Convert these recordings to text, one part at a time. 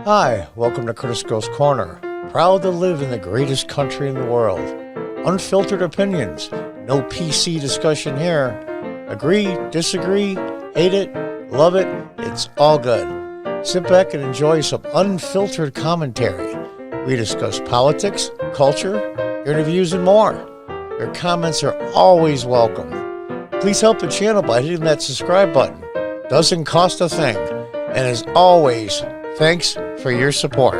Hi, welcome to Crisco's Corner. Proud to live in the greatest country in the world. Unfiltered opinions, no PC discussion here. Agree, disagree, hate it, love it, it's all good. Sit back and enjoy some unfiltered commentary. We discuss politics, culture, interviews, and more. Your comments are always welcome. Please help the channel by hitting that subscribe button. Doesn't cost a thing. And as always, thanks for your support.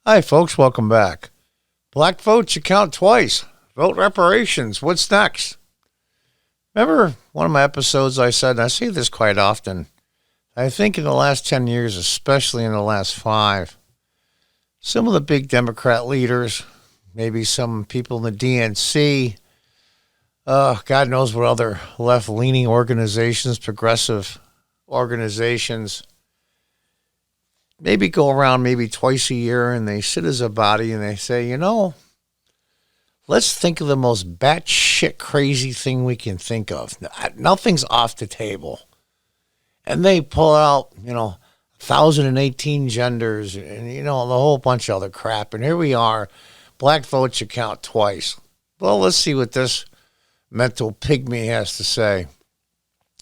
Hi folks, welcome back. Black votes you count twice. Vote reparations. What's next? Remember one of my episodes I said, and I say this quite often, I think in the last 10 years, especially in the last 5, some of the big Democrat leaders, maybe some people in the DNC, God knows what other left-leaning organizations, progressive organizations, maybe go around maybe twice a year and they sit as a body and they say, you know, let's think of the most batshit crazy thing we can think of. Nothing's off the table. And they pull out, 1,018 genders and, the whole bunch of other crap. And here we are, black votes you count twice. Well, let's see what this mental pygmy has to say.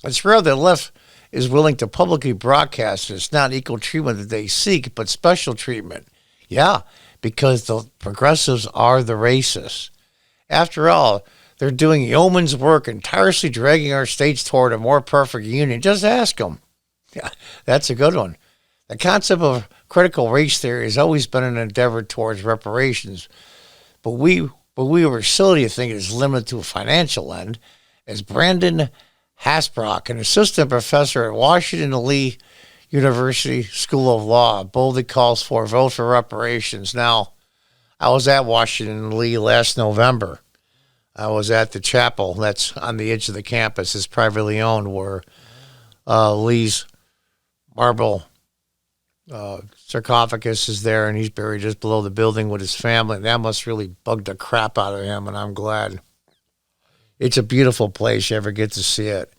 It's rare that left is willing to publicly broadcast it's not equal treatment that they seek, but special treatment. Yeah, because the progressives are the racists. After all, they're doing yeoman's work and tirelessly dragging our states toward a more perfect union. Just ask them. Yeah, that's a good one. The concept of critical race theory has always been an endeavor towards reparations, but we were silly to think it is limited to a financial end. As Brandon Hasbrock, an assistant professor at Washington Lee University School of Law, boldly calls for a vote for reparations. Now, I was at Washington Lee last November. I was at the chapel that's on the edge of the campus. It's privately owned, where Lee's marble sarcophagus is there, and he's buried just below the building with his family. And that must really bug the crap out of him, and I'm glad. It's a beautiful place. You ever get to see it.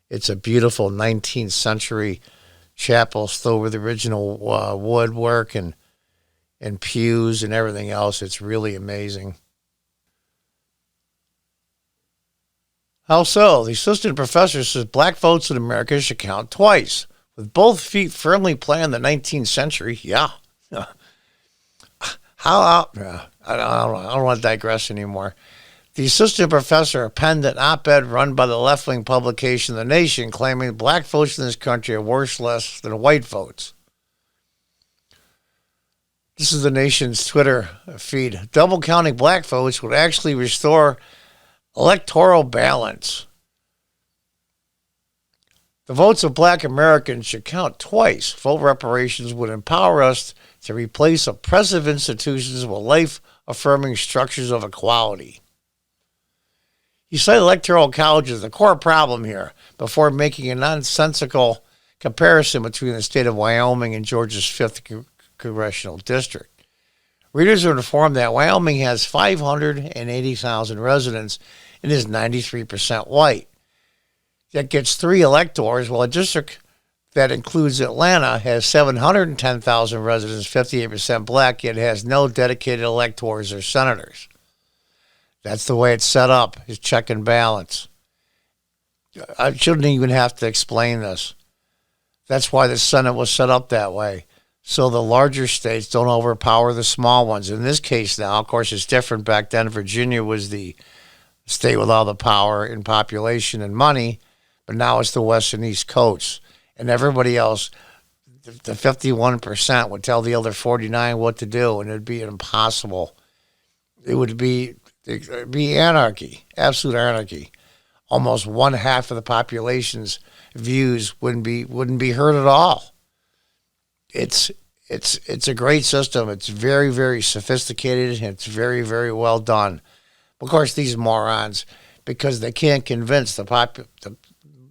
It's a beautiful 19th century chapel, still with original woodwork and pews and everything else. It's really amazing. How so? The assistant professor says black votes in America should count twice. With both feet firmly planted in the 19th century, yeah. I don't want to digress anymore. The assistant professor penned an op-ed run by the left-wing publication The Nation, claiming black votes in this country are worth less than white votes. This is The Nation's Twitter feed. Double counting black votes would actually restore electoral balance. The votes of black Americans should count twice. Vote reparations would empower us to replace oppressive institutions with life-affirming structures of equality. You cite electoral college as the core problem here before making a nonsensical comparison between the state of Wyoming and Georgia's 5th congressional district. Readers are informed that Wyoming has 580,000 residents and is 93% white. That gets 3 electors, while a district that includes Atlanta has 710,000 residents, 58% black, yet has no dedicated electors or senators. That's the way it's set up, is check and balance. I shouldn't even have to explain this. That's why the Senate was set up that way, so the larger states don't overpower the small ones. In this case now, of course, it's different. Back then, Virginia was the state with all the power in population and money, but now it's the West and East Coasts. And everybody else, the 51% would tell the other 49 what to do, and it'd be impossible. It'd be anarchy, absolute anarchy. Almost one half of the population's views wouldn't be heard at all. It's a great system. It's very, very sophisticated, and it's very, very well done. Of course, these morons, because they can't convince the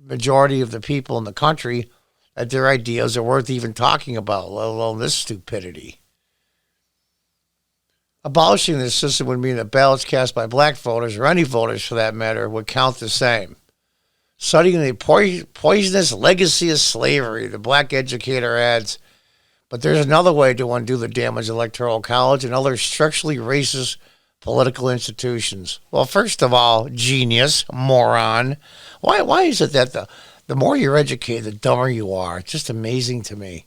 majority of the people in the country that their ideas are worth even talking about, let alone this stupidity. Abolishing this system would mean that ballots cast by black voters, or any voters for that matter, would count the same. Citing the poisonous legacy of slavery, the black educator adds, but there's another way to undo the damage of the Electoral College and other structurally racist political institutions. Well, first of all, genius, moron. Why is it that the more you're educated, the dumber you are? It's just amazing to me.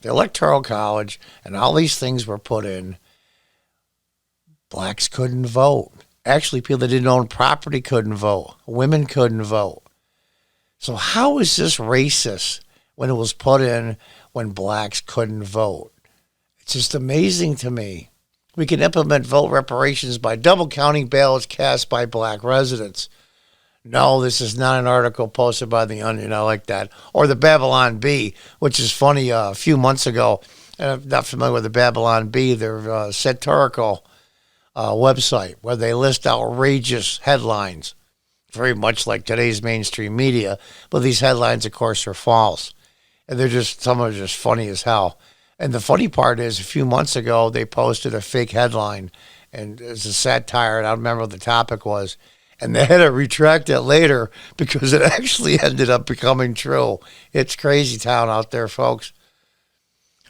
The Electoral College and all these things were put in. Blacks couldn't vote. Actually, people that didn't own property couldn't vote. Women couldn't vote. So how is this racist when it was put in when blacks couldn't vote? It's just amazing to me. We can implement vote reparations by double counting ballots cast by black residents. No, this is not an article posted by The Onion. I like that. Or the Babylon Bee, which is funny. A few months ago, and I'm not familiar with the Babylon Bee, their satirical website where they list outrageous headlines, very much like today's mainstream media. But these headlines, of course, are false. And some of them are just funny as hell. And the funny part is, a few months ago, they posted a fake headline, and it's a satire, and I don't remember what the topic was. And they had to retract it later because it actually ended up becoming true. It's crazy town out there, folks.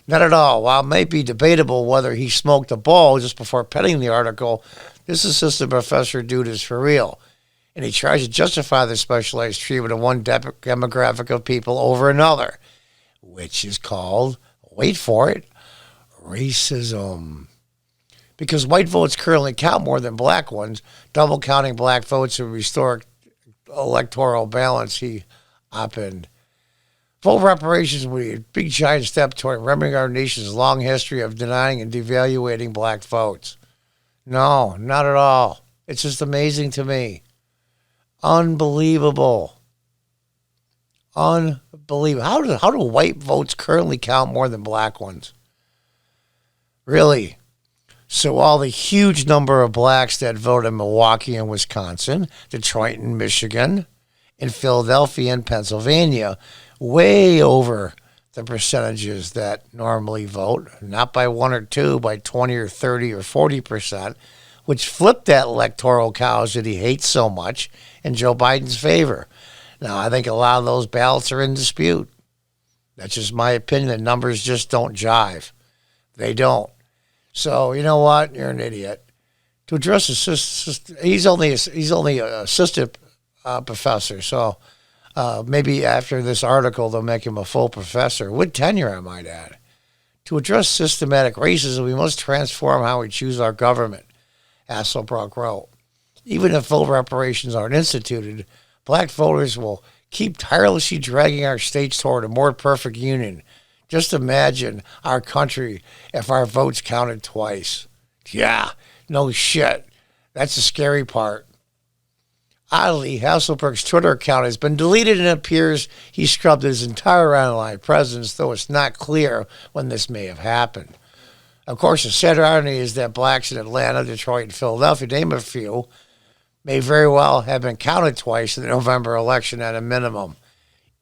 Not at all. While it may be debatable whether he smoked a bowl just before penning the article, this assistant professor dude is for real. And he tries to justify the specialized treatment of one demographic of people over another, which is called, wait for it, racism. Because white votes currently count more than black ones, double counting black votes would restore electoral balance, he opined. Vote reparations would be a big giant step toward remembering our nation's long history of denying and devaluating black votes. No, not at all. It's just amazing to me. Unbelievable. Unbelievable. How do white votes currently count more than black ones? Really? So all the huge number of blacks that vote in Milwaukee and Wisconsin, Detroit and Michigan, in Philadelphia and Pennsylvania, way over the percentages that normally vote, not by 1 or 2, by 20 or 30 or 40%, which flipped that electoral college that he hates so much in Joe Biden's favor. Now, I think a lot of those ballots are in dispute. That's just my opinion. The numbers just don't jive. They don't. So, you know what? You're an idiot. To address he's only an assistant professor, so maybe after this article they'll make him a full professor, with tenure, I might add. To address systematic racism, we must transform how we choose our government, Hasselbrook wrote. Even if vote reparations aren't instituted, black voters will keep tirelessly dragging our states toward a more perfect union. Just imagine our country if our votes counted twice. Yeah, no shit. That's the scary part. Oddly, Hasselbrook's Twitter account has been deleted, and it appears he scrubbed his entire online presence, though it's not clear when this may have happened. Of course, the sad irony is that blacks in Atlanta, Detroit, and Philadelphia, to name a few, may very well have been counted twice in the November election at a minimum,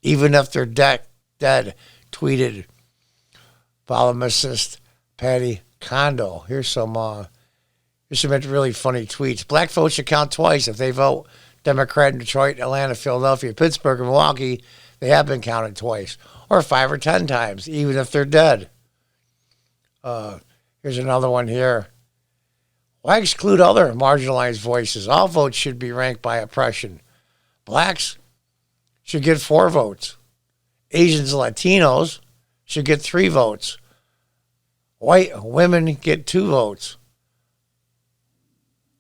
even if they're dead, tweeted polemicist Patty Kondo. Here's some really funny tweets. Black votes should count twice. If they vote Democrat in Detroit, Atlanta, Philadelphia, Pittsburgh, and Milwaukee, they have been counted twice, or 5 or 10 times, even if they're dead. Here's another one here. Why exclude other marginalized voices? All votes should be ranked by oppression. Blacks should get 4 votes. Asians and Latinos should get 3 votes. White women get 2 votes.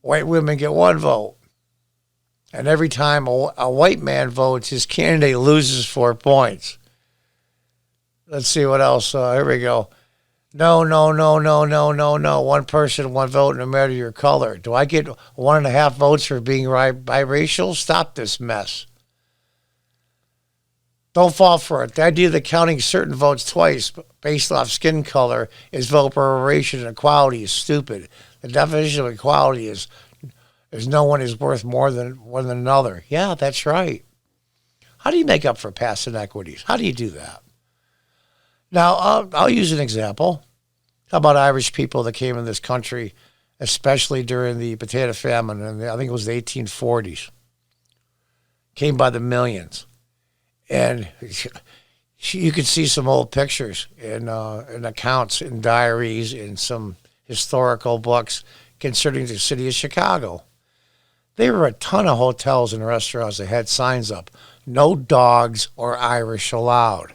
White women get 1 vote. And every time a white man votes, his candidate loses 4 points. Let's see what else. Here we go. No. 1 person, 1 vote, no matter your color. Do I get 1.5 votes for being biracial? Stop this mess. Don't fall for it. The idea that counting certain votes twice based off skin color is vote reparation and equality is stupid. The definition of equality is no one is worth more than another. Yeah, that's right. How do you make up for past inequities? How do you do that? Now, I'll use an example. How about Irish people that came in this country especially during the potato famine, and I think it was the 1840s. Came by the millions. And you could see some old pictures in accounts, in diaries, in some historical books concerning the city of Chicago. There were a ton of hotels and restaurants that had signs up, no dogs or Irish allowed.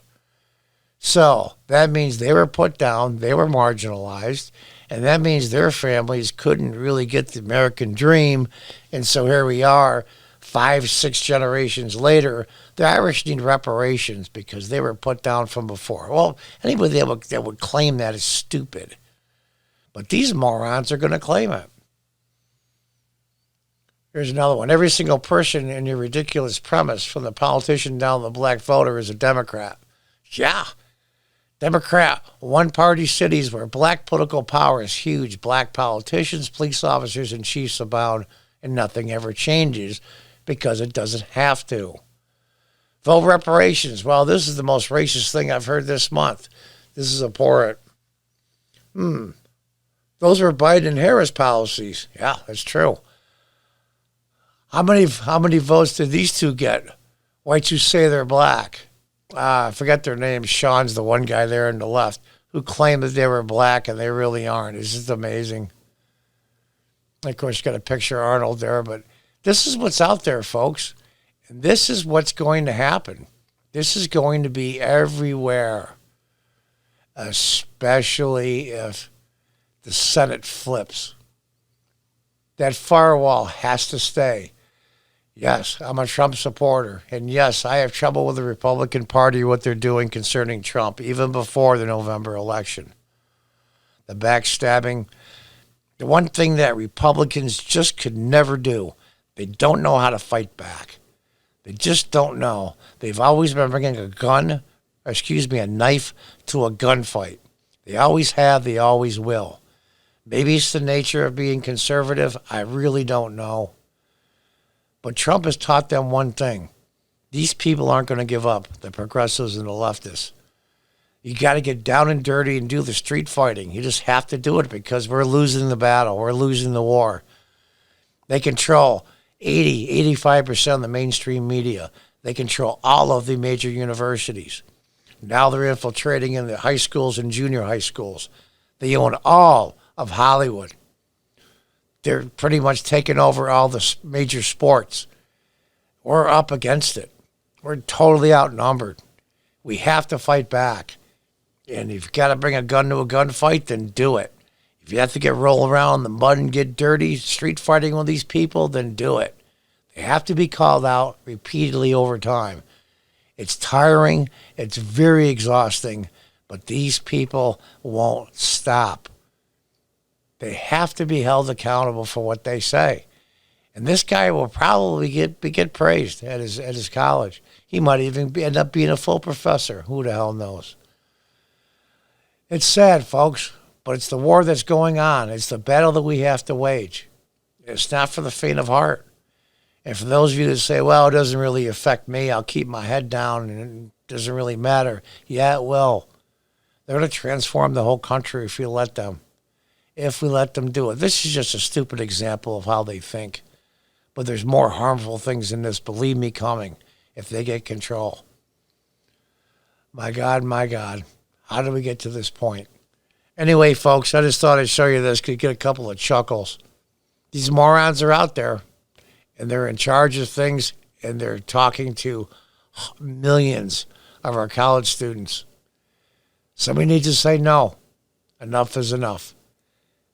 So that means they were put down, they were marginalized, and that means their families couldn't really get the American dream. And so here we are, 5, 6 generations later. The Irish need reparations because they were put down from before. Well, anybody that would claim that is stupid. But these morons are going to claim it. Here's another one. Every single person in your ridiculous premise, from the politician down to the black voter, is a Democrat. Yeah. Democrat, one-party cities where black political power is huge. Black politicians, police officers, and chiefs abound, and nothing ever changes because it doesn't have to. Vote reparations. Well, this is the most racist thing I've heard this month. This is abhorrent. Those were Biden and Harris policies. Yeah, that's true. How many votes did these two get? Whites who say they're black. I forget their names. Sean's the one guy there on the left who claimed that they were black and they really aren't. It's just amazing. Of course, you got a picture of Arnold there, but this is what's out there, folks. And this is what's going to happen. This is going to be everywhere, especially if the Senate flips. That firewall has to stay. Yes, I'm a Trump supporter. And yes, I have trouble with the Republican Party, what they're doing concerning Trump, even before the November election. The backstabbing. The one thing that Republicans just could never do, they don't know how to fight back. They just don't know. They've always been bringing a knife to a gunfight. They always have, they always will. Maybe it's the nature of being conservative. I really don't know. But Trump has taught them one thing. These people aren't going to give up, the progressives and the leftists. You got to get down and dirty and do the street fighting. You just have to do it because we're losing the battle. We're losing the war. They control 85% of the mainstream media. They control all of the major universities. Now they're infiltrating in the high schools and junior high schools. They own all of Hollywood. They're pretty much taking over all the major sports. We're up against it. We're totally outnumbered. We have to fight back. And if you've got to bring a gun to a gunfight, then do it. If you have to get rolled around in the mud and get dirty, street fighting with these people, then do it. They have to be called out repeatedly over time. It's tiring. It's very exhausting. But these people won't stop. They have to be held accountable for what they say. And this guy will probably get praised at his college. He might even end up being a full professor. Who the hell knows? It's sad, folks, but it's the war that's going on. It's the battle that we have to wage. It's not for the faint of heart. And for those of you that say, well, it doesn't really affect me, I'll keep my head down and it doesn't really matter. Yeah, it will. They're going to transform the whole country if you let them. If we let them do it. This is just a stupid example of how they think. But there's more harmful things in this, believe me, coming if they get control. My God, how did we get to this point? Anyway, folks, I just thought I'd show you this. Could get a couple of chuckles. These morons are out there, and they're in charge of things, and they're talking to millions of our college students. Somebody needs to say no. Enough is enough.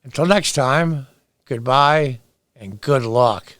Until next time, goodbye and good luck.